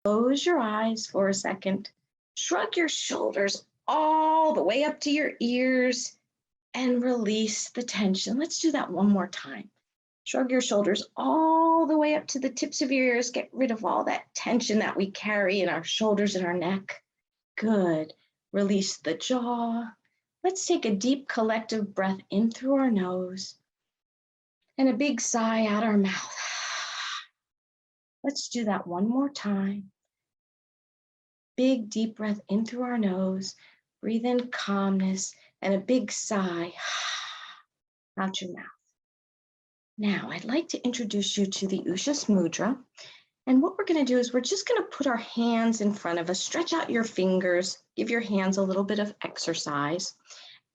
Close your eyes for a second. Shrug your shoulders all the way up to your ears and release the tension. Let's do that one more time. Shrug your shoulders all the way up to the tips of your ears. Get rid of all that tension that we carry in our shoulders and our neck. Good. Release the jaw. Let's take a deep collective breath in through our nose and a big sigh out our mouth. Let's do that one more time. Big deep breath in through our nose. Breathe in calmness and a big sigh out your mouth. Now, I'd like to introduce you to the Ushas Mudra. And what we're going to do is we're just going to put our hands in front of us, stretch out your fingers, give your hands a little bit of exercise.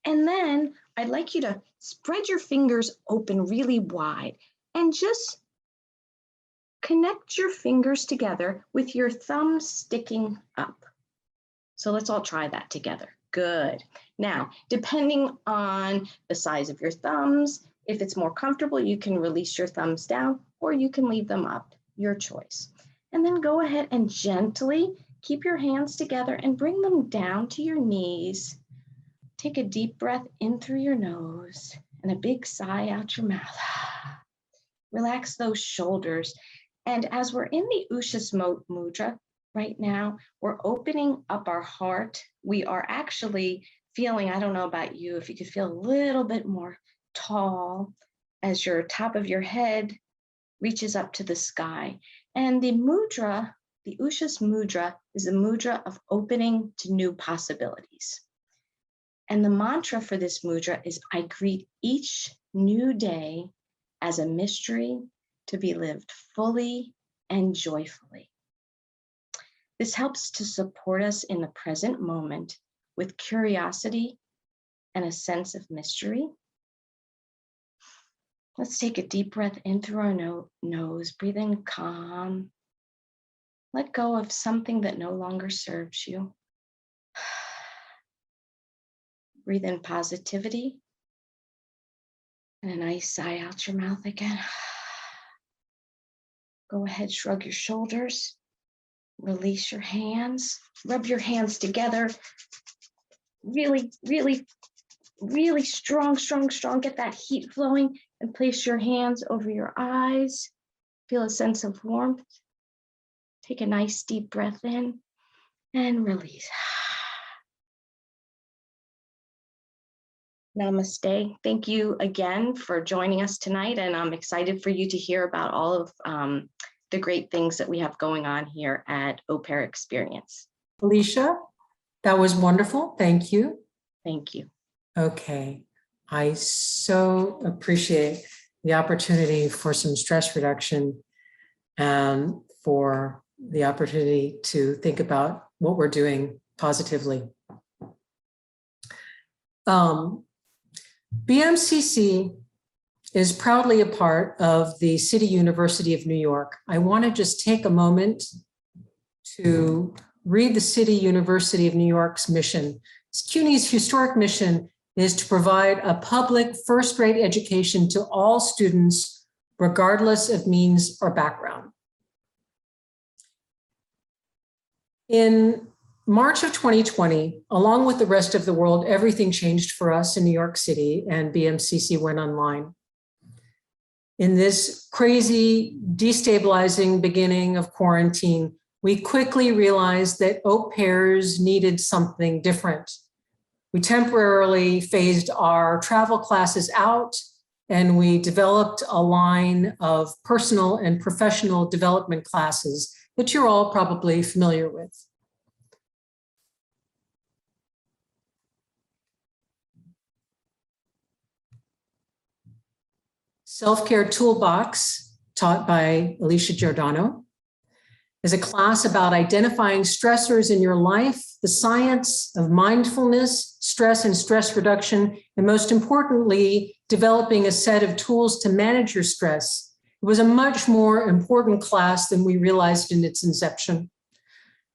And then I'd like you to spread your fingers open really wide and just connect your fingers together with your thumbs sticking up. So let's all try that together. Good. Now, depending on the size of your thumbs, if it's more comfortable, you can release your thumbs down or you can leave them up, your choice. And then go ahead and gently keep your hands together and bring them down to your knees. Take a deep breath in through your nose and a big sigh out your mouth. Relax those shoulders. And as we're in the Ushas Mudra right now, we're opening up our heart. We are actually feeling, I don't know about you, if you could feel a little bit more tall as your top of your head reaches up to the sky. And the mudra, the Ushas Mudra, is a mudra of opening to new possibilities. And the mantra for this mudra is, I greet each new day as a mystery to be lived fully and joyfully. This helps to support us in the present moment with curiosity and a sense of mystery. Let's take a deep breath in through our nose, breathe in calm. Let go of something that no longer serves you. Breathe in positivity and a nice sigh out your mouth again. Go ahead, shrug your shoulders, release your hands, rub your hands together. Really, really, really strong, strong, strong. Get that heat flowing and place your hands over your eyes. Feel a sense of warmth. Take a nice deep breath in and release. Namaste. Thank you again for joining us tonight, and I'm excited for you to hear about all of the great things that we have going on here at Au Pair Experience. Alicia, that was wonderful. Thank you. Thank you. Okay. I so appreciate the opportunity for some stress reduction and for the opportunity to think about what we're doing positively. BMCC is proudly a part of the City University of New York. I want to just take a moment to read the City University of New York's mission. CUNY's historic mission is to provide a public first-rate education to all students, regardless of means or background. In March of 2020, along with the rest of the world, everything changed for us in New York City, and BMCC went online. In this crazy, destabilizing beginning of quarantine, we quickly realized that au pairs needed something different. We temporarily phased our travel classes out, and we developed a line of personal and professional development classes that you're all probably familiar with. Self-Care Toolbox, taught by Alicia Giordano, is a class about identifying stressors in your life, the science of mindfulness, stress and stress reduction, and most importantly, developing a set of tools to manage your stress. It was a much more important class than we realized in its inception.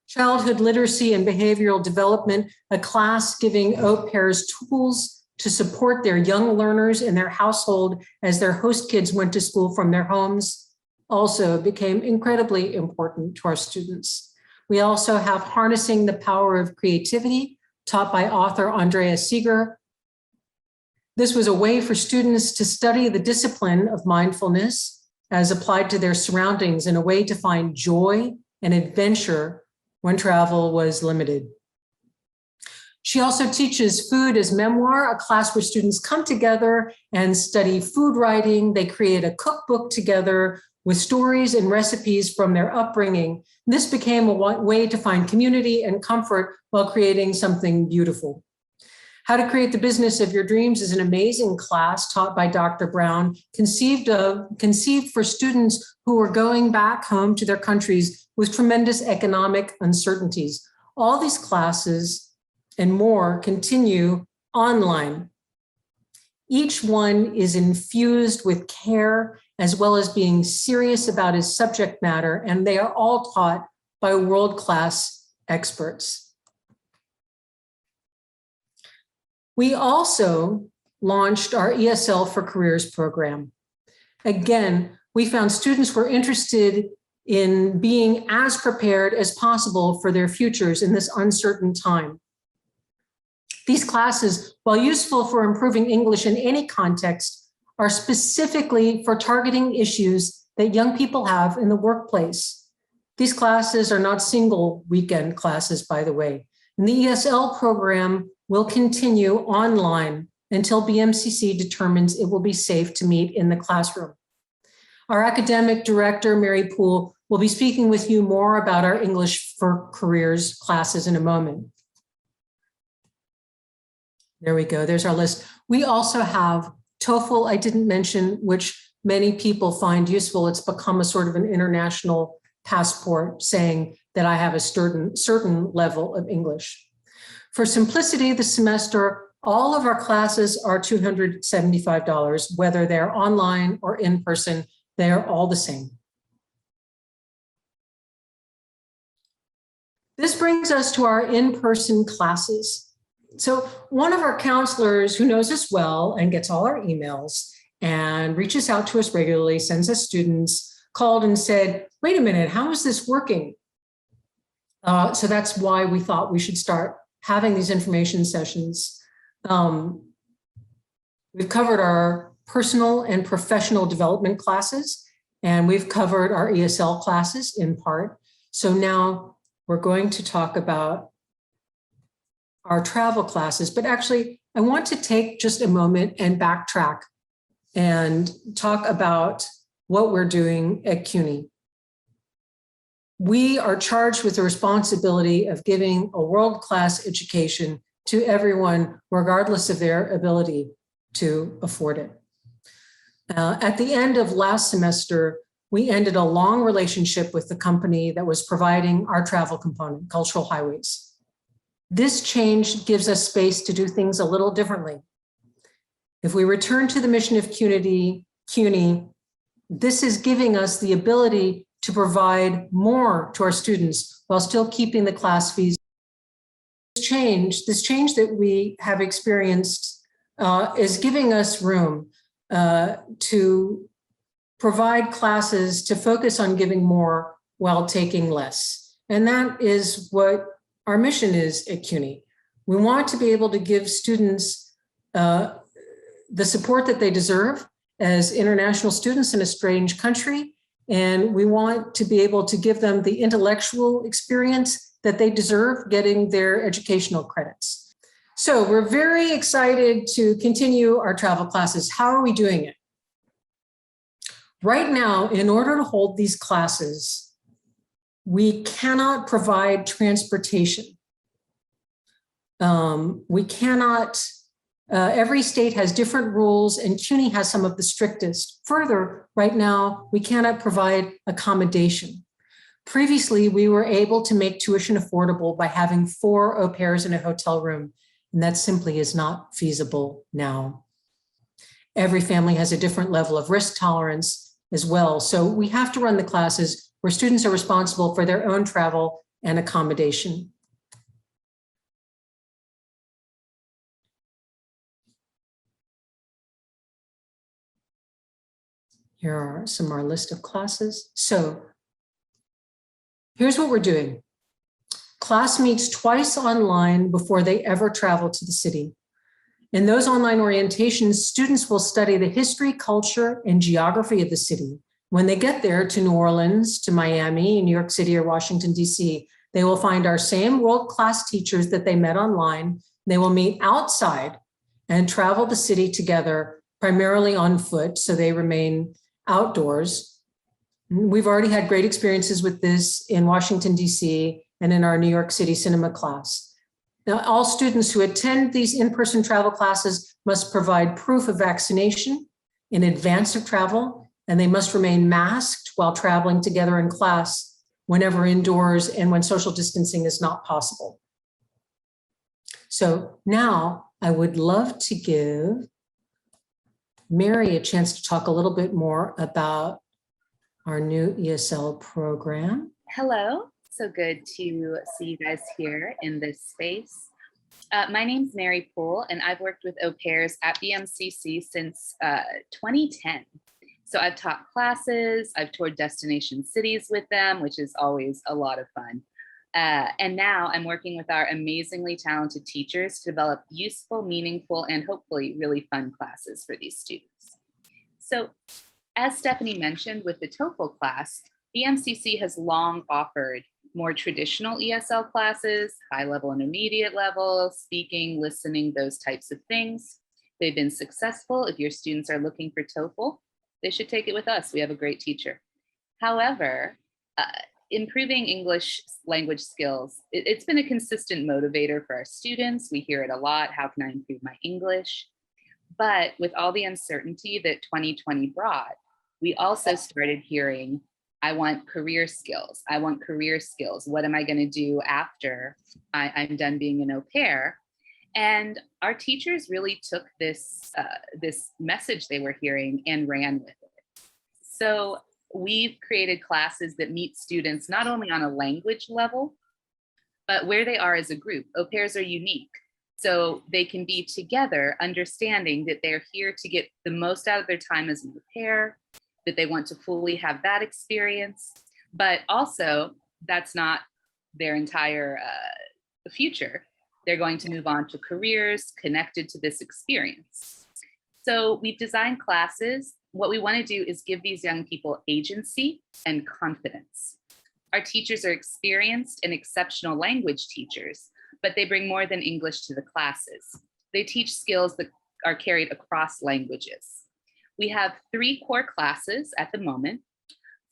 Childhood literacy and behavioral development, a class giving au pairs tools to support their young learners in their household as their host kids went to school from their homes, also became incredibly important to our students. We also have Harnessing the Power of Creativity, taught by author Andrea Seeger. This was a way for students to study the discipline of mindfulness as applied to their surroundings in a way to find joy and adventure when travel was limited. She also teaches Food as Memoir, a class where students come together and study food writing. They create a cookbook together with stories and recipes from their upbringing. This became a way to find community and comfort while creating something beautiful. How to Create the Business of Your Dreams is an amazing class taught by Dr. Brown, conceived for students who are going back home to their countries with tremendous economic uncertainties. All these classes and more continue online. Each one is infused with care as well as being serious about his subject matter, and they are all taught by world-class experts. We also launched our ESL for Careers program. Again, we found students were interested in being as prepared as possible for their futures in this uncertain time. These classes, while useful for improving English in any context, are specifically for targeting issues that young people have in the workplace. These classes are not single weekend classes, by the way. And the ESL program will continue online until BMCC determines it will be safe to meet in the classroom. Our academic director, Mary Poole, will be speaking with you more about our English for Careers classes in a moment. There we go, there's our list. We also have TOEFL, I didn't mention, which many people find useful. It's become a sort of an international passport saying that I have a certain level of English. For simplicity this semester, all of our classes are $275, whether they're online or in person, they're all the same. This brings us to our in-person classes. So one of our counselors who knows us well and gets all our emails and reaches out to us regularly, sends us students, called and said, wait a minute, how is this working? So that's why we thought we should start having these information sessions. We've covered our personal and professional development classes, and we've covered our ESL classes in part. So now we're going to talk about our travel classes, but actually I want to take just a moment and backtrack and talk about what we're doing at CUNY. We are charged with the responsibility of giving a world-class education to everyone, regardless of their ability to afford it. At the end of last semester, we ended a long relationship with the company that was providing our travel component, Cultural Highways. This change gives us space to do things a little differently. If we return to the mission of CUNY, this is giving us the ability to provide more to our students while still keeping the class fees. This change that we have experienced is giving us room to provide classes to focus on giving more while taking less. And that is what our mission is at CUNY. We want to be able to give students the support that they deserve as international students in a strange country. And we want to be able to give them the intellectual experience that they deserve getting their educational credits. So we're very excited to continue our travel classes. How are we doing it? Right now, in order to hold these classes, we cannot provide transportation. We cannot, every state has different rules and CUNY has some of the strictest. Further, right now, we cannot provide accommodation. Previously, we were able to make tuition affordable by having 4 au pairs in a hotel room, and that simply is not feasible now. Every family has a different level of risk tolerance as well. So we have to run the classes where students are responsible for their own travel and accommodation. Here are some of our list of classes. So here's what we're doing. Class meets twice online before they ever travel to the city. In those online orientations, students will study the history, culture, and geography of the city. When they get there to New Orleans, to Miami, New York City, or Washington, D.C., they will find our same world-class teachers that they met online. They will meet outside and travel the city together, primarily on foot, so they remain outdoors. We've already had great experiences with this in Washington, D.C., and in our New York City cinema class. Now, all students who attend these in-person travel classes must provide proof of vaccination in advance of travel, and they must remain masked while traveling together in class whenever indoors and when social distancing is not possible. So now I would love to give Mary a chance to talk a little bit more about our new ESL program. Hello, so good to see you guys here in this space. My name's Mary Poole, and I've worked with au pairs at BMCC since 2010. So I've taught classes, I've toured destination cities with them, which is always a lot of fun. And now I'm working with our amazingly talented teachers to develop useful, meaningful, and hopefully really fun classes for these students. So as Stephanie mentioned with the TOEFL class, BMCC has long offered more traditional ESL classes, high level, intermediate level, speaking, listening, those types of things. They've been successful. If your students are looking for TOEFL, they should take it with us. We have a great teacher. However, improving English language skills, it's been a consistent motivator for our students. We hear it a lot. How can I improve my English? But with all the uncertainty that 2020 brought, we also started hearing, I want career skills. I want career skills. What am I going to do after I'm done being an au pair? And our teachers really took this, this message they were hearing and ran with it. So we've created classes that meet students not only on a language level, but where they are as a group. Au pairs are unique. So they can be together, understanding that they're here to get the most out of their time as an au pair, that they want to fully have that experience, but also that's not their entire future. They're going to move on to careers connected to this experience. So we've designed classes. What we want to do is give these young people agency and confidence. Our teachers are experienced and exceptional language teachers, but they bring more than English to the classes. They teach skills that are carried across languages. We have 3 core classes at the moment.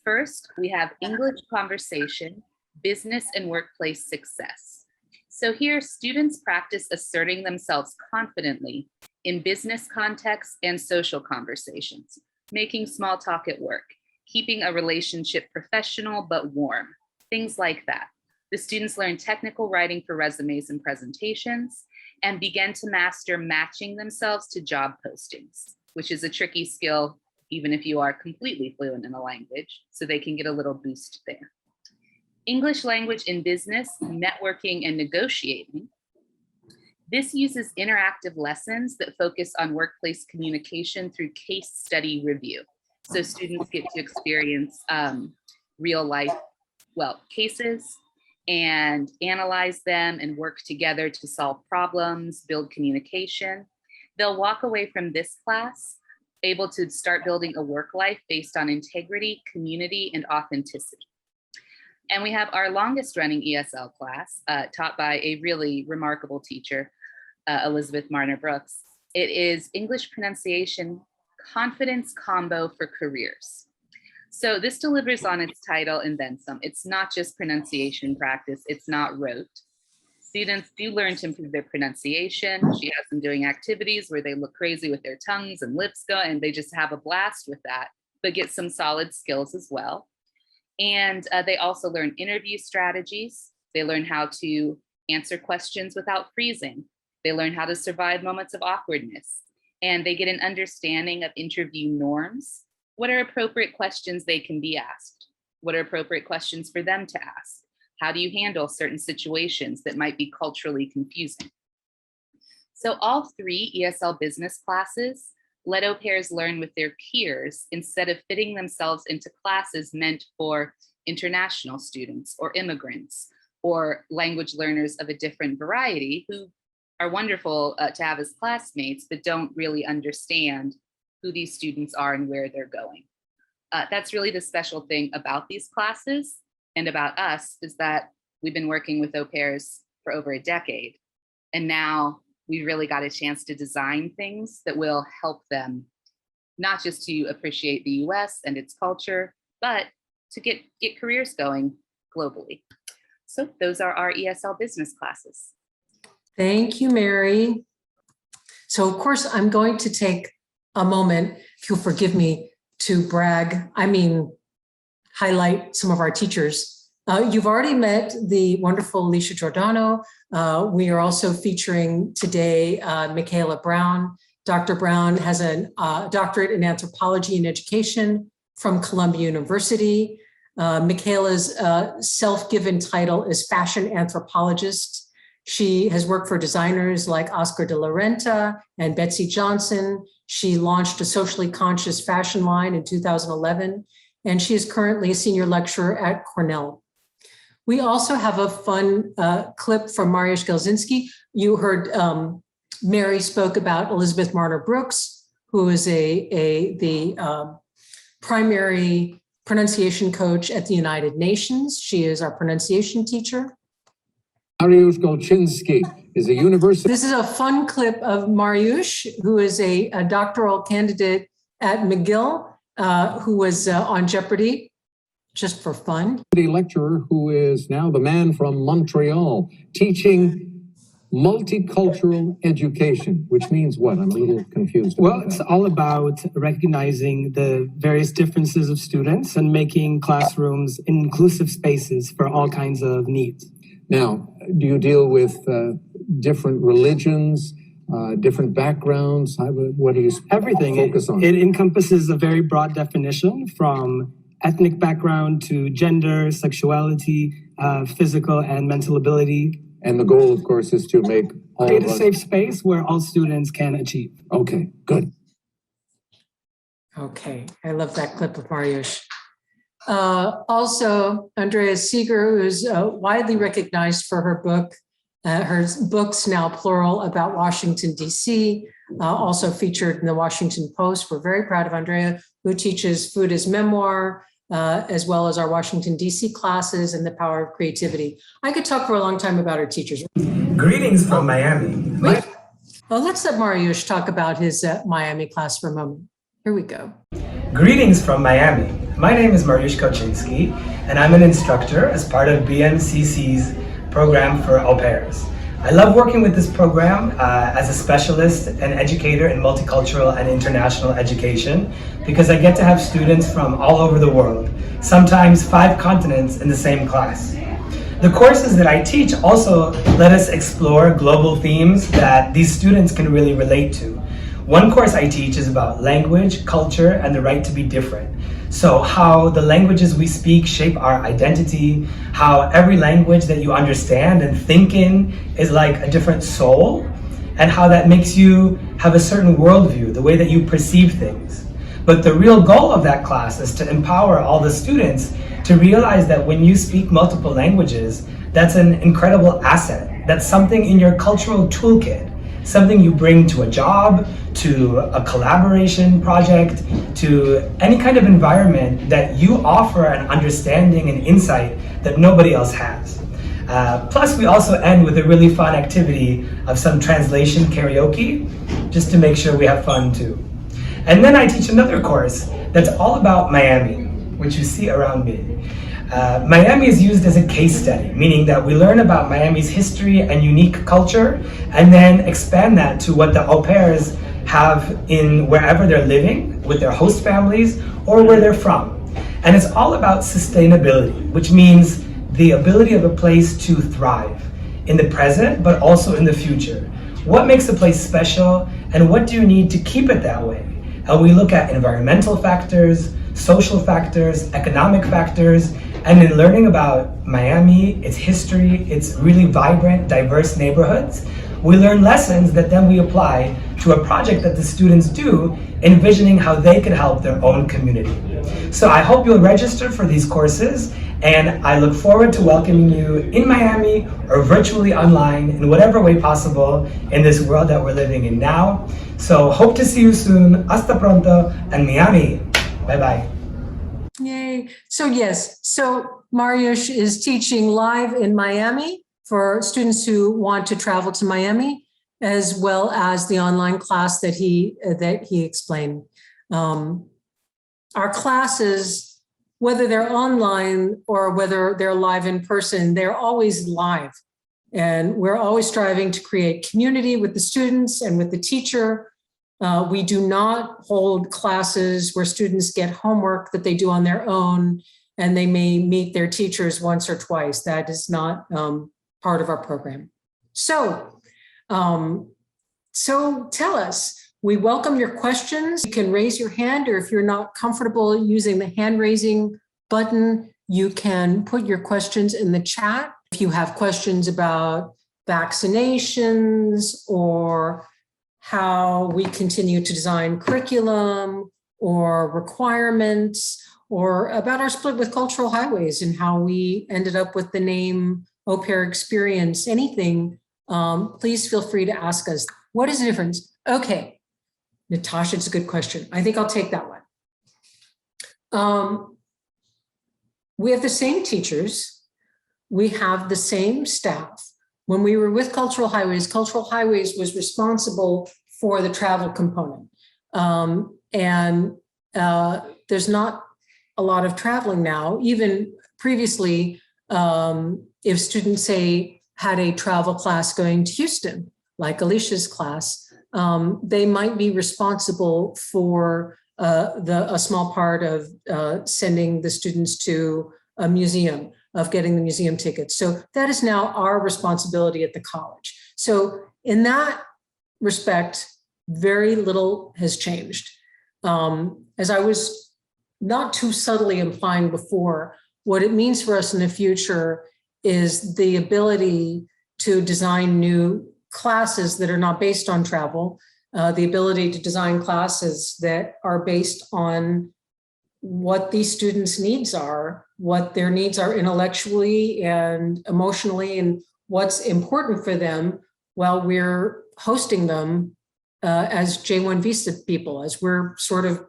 First, we have English conversation, business and workplace success. So here, students practice asserting themselves confidently in business contexts and social conversations, making small talk at work, keeping a relationship professional but warm, things like that. The students learn technical writing for resumes and presentations and begin to master matching themselves to job postings, which is a tricky skill, even if you are completely fluent in a language, so they can get a little boost there. English language in business, networking, and negotiating. This uses interactive lessons that focus on workplace communication through case study review. So students get to experience real life, cases and analyze them and work together to solve problems, build communication. They'll walk away from this class able to start building a work life based on integrity, community, and authenticity. And we have our longest running ESL class taught by a really remarkable teacher, Elizabeth Marner Brooks. It is English pronunciation confidence combo for careers. So this delivers on its title and then some. It's not just pronunciation practice, it's not rote. Students do learn to improve their pronunciation. She has them doing activities where they look crazy with their tongues and lips go, and they just have a blast with that, but get some solid skills as well. And they also learn interview strategies. They learn how to answer questions without freezing. They learn how to survive moments of awkwardness. And they get an understanding of interview norms. What are appropriate questions they can be asked? What are appropriate questions for them to ask? How do you handle certain situations that might be culturally confusing? So all 3 ESL business classes let au pairs learn with their peers instead of fitting themselves into classes meant for international students or immigrants or language learners of a different variety who are wonderful to have as classmates, but don't really understand who these students are and where they're going. That's really the special thing about these classes and about us, is that we've been working with au pairs for over a decade. And now we really got a chance to design things that will help them not just to appreciate the US and its culture, but to get careers going globally. So those are our ESL business classes. Thank you, Mary. So of course, I'm going to take a moment, if you'll forgive me, to highlight some of our teachers. You've already met the wonderful Alicia Giordano. We are also featuring today Michaela Brown. Dr. Brown has a doctorate in anthropology and education from Columbia University. Michaela's self-given title is fashion anthropologist. She has worked for designers like Oscar de la Renta and Betsy Johnson. She launched a socially conscious fashion line in 2011, and she is currently a senior lecturer at Cornell. We also have a fun clip from Mariusz Gelzinski. You heard Mary spoke about Elizabeth Marner Brooks, who is the primary pronunciation coach at the United Nations. She is our pronunciation teacher. Mariusz Gelzinski is a university. This is a fun clip of Mariusz, who is a doctoral candidate at McGill, who was on Jeopardy, just for fun. Lecturer who is now the man from Montreal, teaching multicultural education, which means what? I'm a little confused. Well, it's all about recognizing the various differences of students and making classrooms inclusive spaces for all kinds of needs. Now, do you deal with different religions, different backgrounds? What do you Everything. focus on? It encompasses a very broad definition, from ethnic background to gender, sexuality, physical and mental ability. And the goal, of course, is to make all Create of a us... safe space where all students can achieve. Okay, good. Okay, I love that clip of Mariusz. Also, Andrea Seeger, who is widely recognized for her books now plural about Washington, D.C., also featured in the Washington Post. We're very proud of Andrea, who teaches food as memoir, as well as our Washington, D.C. classes and the power of creativity. I could talk for a long time about our teachers. Greetings from Miami. Well, let's let Mariusz talk about his Miami class for a moment. Here we go. Greetings from Miami. My name is Mariusz Gelzinski, and I'm an instructor as part of BMCC's program for au pairs. I love working with this program as a specialist and educator in multicultural and international education, because I get to have students from all over the world, sometimes 5 continents in the same class. The courses that I teach also let us explore global themes that these students can really relate to. One course I teach is about language, culture, and the right to be different. So how the languages we speak shape our identity, how every language that you understand and think in is like a different soul, and how that makes you have a certain worldview, the way that you perceive things. But the real goal of that class is to empower all the students to realize that when you speak multiple languages, that's an incredible asset. That's something in your cultural toolkit, something you bring to a job, to a collaboration project, to any kind of environment that you offer an understanding and insight that nobody else has. Plus, we also end with a really fun activity of some translation karaoke, just to make sure we have fun too. And then I teach another course that's all about Miami, which you see around me. Miami is used as a case study, meaning that we learn about Miami's history and unique culture, and then expand that to what the au pairs have in wherever they're living, with their host families, or where they're from. And it's all about sustainability, which means the ability of a place to thrive in the present, but also in the future. What makes a place special, and what do you need to keep it that way? And we look at environmental factors, social factors, economic factors, and in learning about Miami, its history, its really vibrant, diverse neighborhoods, we learn lessons that then we apply to a project that the students do, envisioning how they could help their own community. So I hope you'll register for these courses And I look forward to welcoming you in Miami or virtually online in whatever way possible in this world that we're living in now. So hope to see you soon. Hasta pronto and Miami. Bye-bye. Yay. So yes, so Mariusz is teaching live in Miami for students who want to travel to Miami, as well as the online class that he explained. Our classes, whether they're online or whether they're live in person, they're always live. And we're always striving to create community with the students and with the teacher. We do not hold classes where students get homework that they do on their own and they may meet their teachers once or twice. That is not part of our program. So tell us, we welcome your questions. You can raise your hand, or if you're not comfortable using the hand raising button, you can put your questions in the chat. If you have questions about vaccinations or how we continue to design curriculum or requirements, or about our split with Cultural Highways and how we ended up with the name Au Pair Experience, anything, please feel free to ask us. What is the difference? Okay, Natasha, it's a good question. I think I'll take that one. We have the same teachers. We have the same staff. When we were with Cultural Highways was responsible for the travel component. There's not a lot of traveling now. Even previously, if students, say, had a travel class going to Houston, like Alicia's class, they might be responsible for a small part of sending the students to a museum, of getting the museum tickets. So that is now our responsibility at the college. So in that respect, very little has changed. As I was not too subtly implying before, what it means for us in the future is the ability to design new classes that are not based on travel, the ability to design classes that are based on what these students' needs are, what their needs are intellectually and emotionally, and what's important for them while we're hosting them as J1 visa people, as we're sort of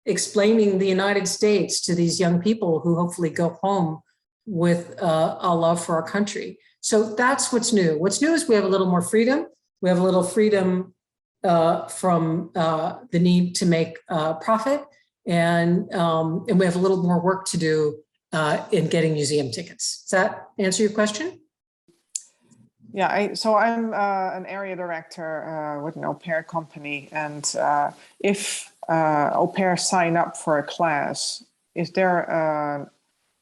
explaining the United States to these young people who hopefully go home with a love for our country. So that's what's new. What's new is we have a little more freedom. We have a little freedom from the need to make profit. And we have a little more work to do in getting museum tickets. Does that answer your question? Yeah, so I'm an area director with an au pair company. And if au pairs sign up for a class, is there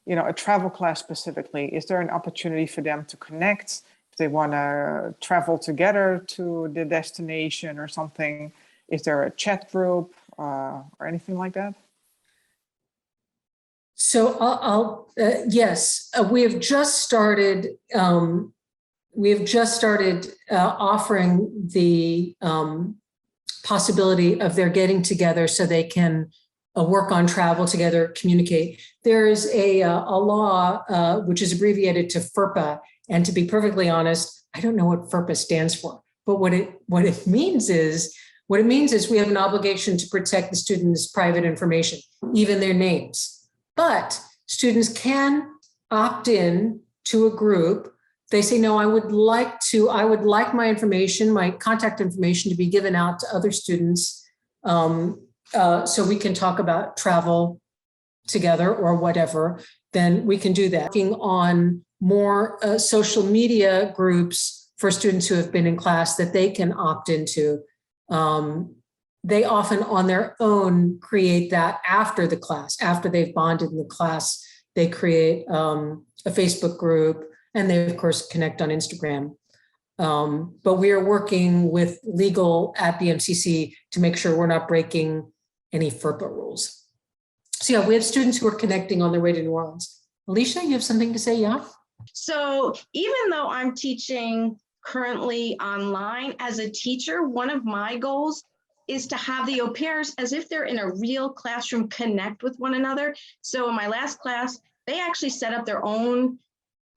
a travel class specifically? Is there an opportunity for them to connect if they want to travel together to the destination or something? Is there a chat group or anything like that? So yes, we have just started. Offering the possibility of their getting together so they can work on travel together, communicate. There is a law which is abbreviated to FERPA, and to be perfectly honest, I don't know what FERPA stands for. But what it means is we have an obligation to protect the students' private information, even their names. But students can opt in to a group. They say, no, I would like my information, my contact information, to be given out to other students so we can talk about travel together or whatever. Then we can do that. Working on more social media groups for students who have been in class that they can opt into. They often on their own create that after the class, after they've bonded in the class, they create a Facebook group, and they of course connect on Instagram. But we are working with legal at BMCC to make sure we're not breaking any FERPA rules. So yeah, we have students who are connecting on their way to New Orleans. Alicia, you have something to say, yeah? So even though I'm teaching currently online, as a teacher, one of my goals is to have the au pairs, as if they're in a real classroom, connect with one another. So in my last class, they actually set up their own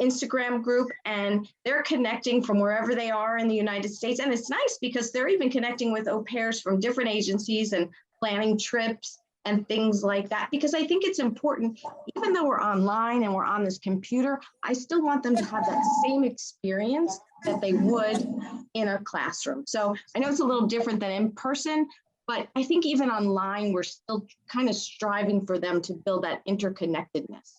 Instagram group, and they're connecting from wherever they are in the United States. And it's nice because they're even connecting with au pairs from different agencies and planning trips and things like that. Because I think it's important, even though we're online and we're on this computer, I still want them to have that same experience that they would in a classroom. So I know it's a little different than in person, but I think even online, we're still kind of striving for them to build that interconnectedness.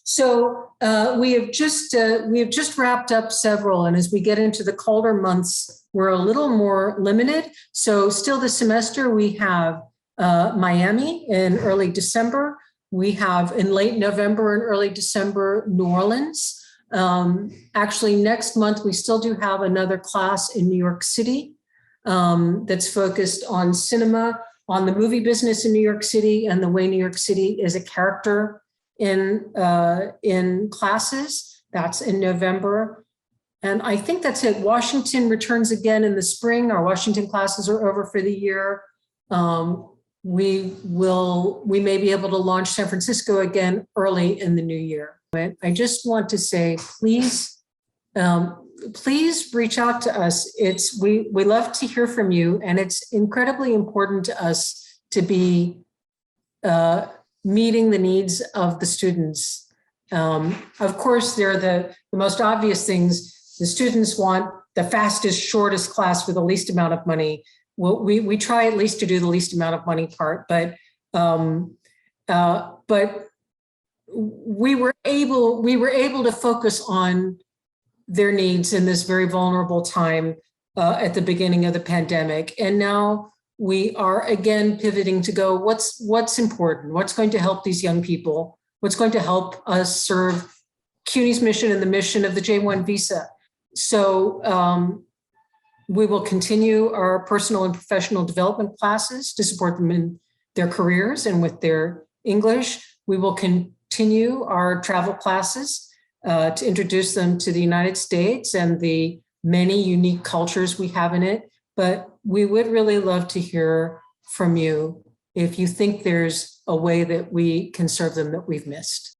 So we have just wrapped up several, and as we get into the colder months, we're a little more limited. So still this semester, we have Miami in early December. We have in late November and early December, New Orleans. Actually, next month, we still do have another class in New York City that's focused on cinema, on the movie business in New York City, and the way New York City is a character in classes. That's in November. And I think that's it. Washington returns again in the spring. Our Washington classes are over for the year. We may be able to launch San Francisco again early in the new year. But I just want to say, please reach out to us. We love to hear from you, and it's incredibly important to us to be meeting the needs of the students. Of course, there are the most obvious things. The students want the fastest, shortest class for the least amount of money. Well, we try at least to do the least amount of money part, but we were able to focus on their needs in this very vulnerable time at the beginning of the pandemic, and now we are again pivoting to go, what's important? What's going to help these young people? What's going to help us serve CUNY's mission and the mission of the J-1 visa? So we will continue our personal and professional development classes to support them in their careers and with their English. We will continue our travel classes to introduce them to the United States and the many unique cultures we have in it. But we would really love to hear from you if you think there's a way that we can serve them that we've missed.